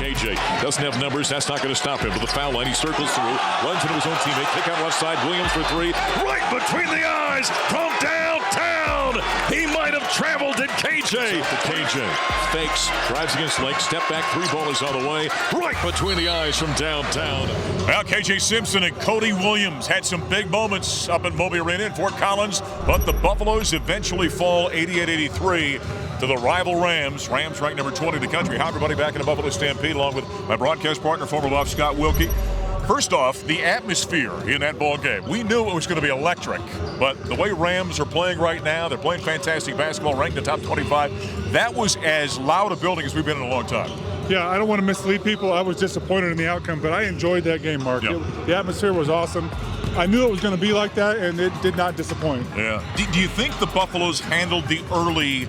KJ doesn't have numbers. That's not going to stop him. To the foul line, he circles through, runs into his own teammate. Kick out left side. Williams for three. Right between the eyes from downtown. He might have traveled at KJ. To KJ. Fakes. Drives against Lake. Step back. Three ball is on the way. Right between the eyes from downtown. Well, KJ Simpson and Cody Williams had some big moments up in Moby Arena in Fort Collins, but the Buffaloes eventually fall 88-83 to the rival Rams. Rams ranked number 20 in the country. Hi, everybody, back in the Buffalo Stampede, along with my broadcast partner, former Buff Scott Wilke. First off, the atmosphere in that ball game. We knew it was going to be electric, but the way Rams are playing right now, they're playing fantastic basketball, ranked in the top 25. That was as loud a building as we've been in a long time. Yeah, I don't want to mislead people. I was disappointed in the outcome, but I enjoyed that game, Mark. Yep. The atmosphere was awesome. I knew it was going to be like that, and it did not disappoint. Yeah. Do you think the Buffaloes handled the early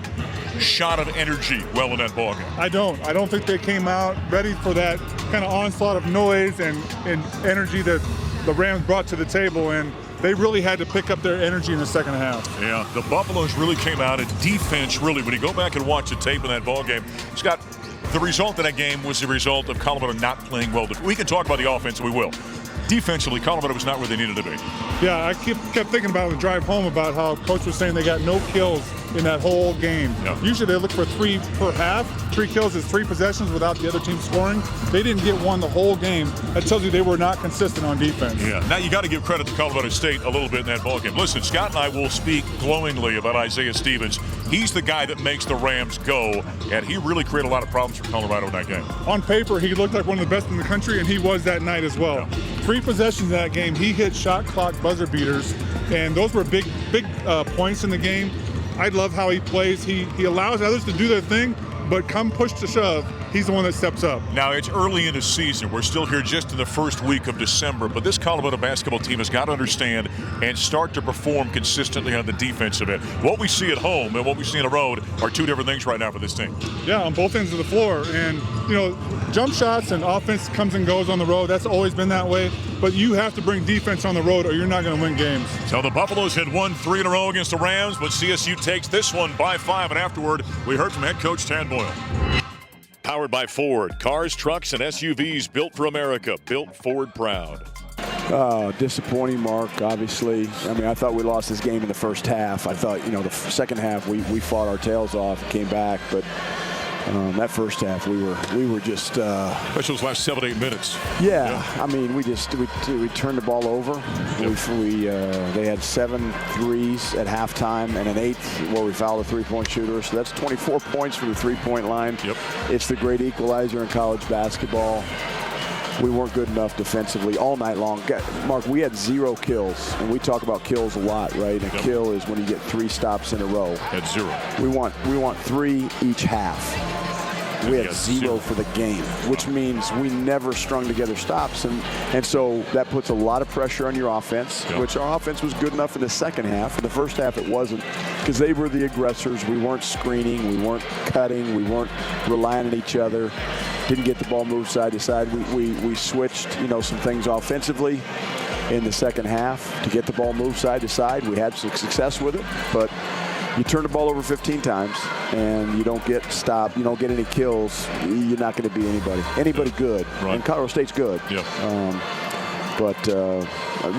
shot of energy well in that ballgame? I don't. I don't think they came out ready for that kind of onslaught of noise and energy that the Rams brought to the table, and they really had to pick up their energy in the second half. Yeah, the Buffaloes really came out, and defense really, when you go back and watch the tape in that ballgame, Scott, the result of that game was the result of Colorado not playing well. We can talk about the offense, we will. Defensively, Colorado was not where they needed to be. Yeah, I kept thinking about on the drive home about how Coach was saying they got no kills in that whole game. Yeah. Usually they look for 3 per half. 3 kills is 3 possessions without the other team scoring. They didn't get one the whole game. That tells you they were not consistent on defense. Yeah, now you got to give credit to Colorado State a little bit in that ballgame. Listen, Scott and I will speak glowingly about Isaiah Stevens. He's the guy that makes the Rams go, and he really created a lot of problems for Colorado in that game. On paper, he looked like one of the best in the country, and he was that night as well. Yeah. 3 possessions in that game. He hit shot clock buzzer beaters, and those were big points in the game. I love how he plays. He allows others to do their thing, but come push to shove, he's the one that steps up. Now, it's early in the season. We're still here just in the first week of December, but this Colorado basketball team has got to understand and start to perform consistently on the defensive end. What we see at home and what we see on the road are two different things right now for this team. Yeah, on both ends of the floor. And, you know, jump shots and offense comes and goes on the road. That's always been that way. But you have to bring defense on the road or you're not going to win games. So the Buffaloes had won 3 in a row against the Rams, but CSU takes this one by 5. And afterward, we heard from head coach Tad Boyle. Powered by Ford. Cars, trucks, and SUVs built for America. Built Ford proud. Disappointing, Mark, obviously. I mean, I thought we lost this game in the first half. I thought, you know, the second half we fought our tails off and came back. But that first half we were just Especially those last 7-8 minutes. Yeah, I mean, we turned the ball over. Yep. They had 7 threes at halftime and an 8th where we fouled a 3-point shooter. So that's 24 points from the 3-point line. Yep. It's the great equalizer in college basketball. We weren't good enough defensively all night long. Mark, we had 0 kills, and we talk about kills a lot, right? A kill is when you get 3 stops in a row. At 0. We want 3 each half. We had 0 for the game, which means we never strung together stops. And so that puts a lot of pressure on your offense, which our offense was good enough in the second half. In the first half, it wasn't, because they were the aggressors. We weren't screening. We weren't cutting. We weren't relying on each other. Didn't get the ball moved side to side. We switched, you know, some things offensively in the second half to get the ball moved side to side. We had some success with it, but you turn the ball over 15 times and you don't get stopped, you don't get any kills, you're not going to be anybody good. Right. And Colorado State's good. Yeah. But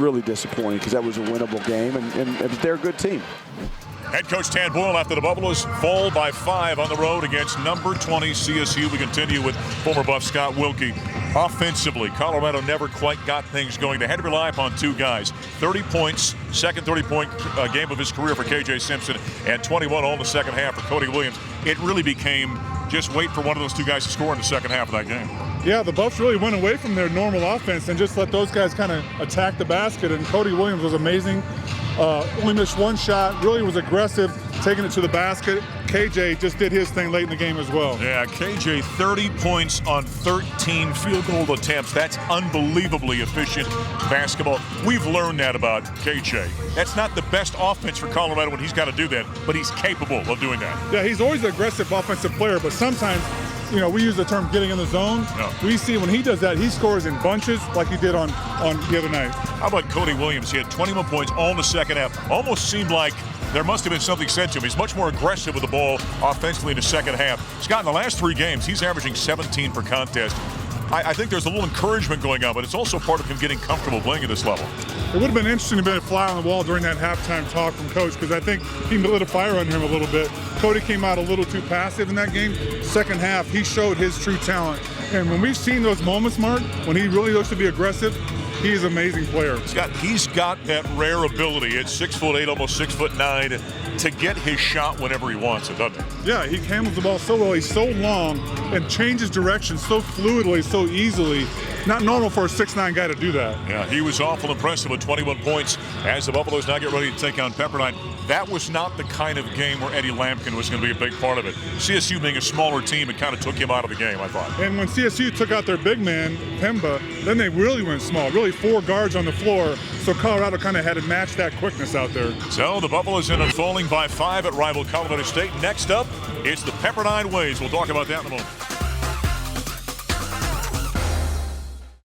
really disappointing because that was a winnable game, and they're a good team. Head coach Tad Boyle after the Buffaloes fall by 5 on the road against number 20 CSU. We continue with former Buff Scott Wilke. Offensively, Colorado never quite got things going. They had to rely upon 2 guys. 30 points, second 30-point game of his career for KJ Simpson, and 21 all in the second half for Cody Williams. It really became just wait for one of those 2 guys to score in the second half of that game. Yeah, the Buffs really went away from their normal offense and just let those guys kind of attack the basket, and Cody Williams was amazing. Only missed 1 shot, really was aggressive, taking it to the basket. KJ just did his thing late in the game as well. Yeah, KJ 30 points on 13 field goal attempts. That's unbelievably efficient basketball. We've learned that about KJ. That's not the best offense for Colorado when he's got to do that, but he's capable of doing that. Yeah, he's always an aggressive offensive player, but sometimes, you know, we use the term getting in the zone. Yeah. We see when he does that, he scores in bunches like he did on the other night. How about Cody Williams? He had 21 points all in the second half. Almost seemed like there must have been something said to him. He's much more aggressive with the ball offensively in the second half. Scott, in the last 3 games, he's averaging 17 per contest. I think there's a little encouragement going on, but it's also part of him getting comfortable playing at this level. It would have been interesting to be a fly on the wall during that halftime talk from Coach, because I think he lit a fire under him a little bit. Cody came out a little too passive in that game. Second half, he showed his true talent. And when we've seen those moments, Mark, when he really looks to be aggressive, he's an amazing player. Scott, he's got that rare ability at 6'8", almost 6'9", to get his shot whenever he wants it, doesn't he? Yeah, he handles the ball so well. He's so long and changes direction so fluidly, so easily. Not normal for a 6'9" guy to do that. Yeah, he was awful impressive with 21 points as the Buffaloes now get ready to take on Pepperdine. That was not the kind of game where Eddie Lampkin was going to be a big part of it. CSU being a smaller team, it kind of took him out of the game, I thought. And when CSU took out their big man, Pemba, then they really went small. Really 4 guards on the floor. So Colorado kind of had to match that quickness out there. So the Buffaloes end up falling by 5 at rival Colorado State. Next up, it's the Pepperdine Waves. We'll talk about that in a moment.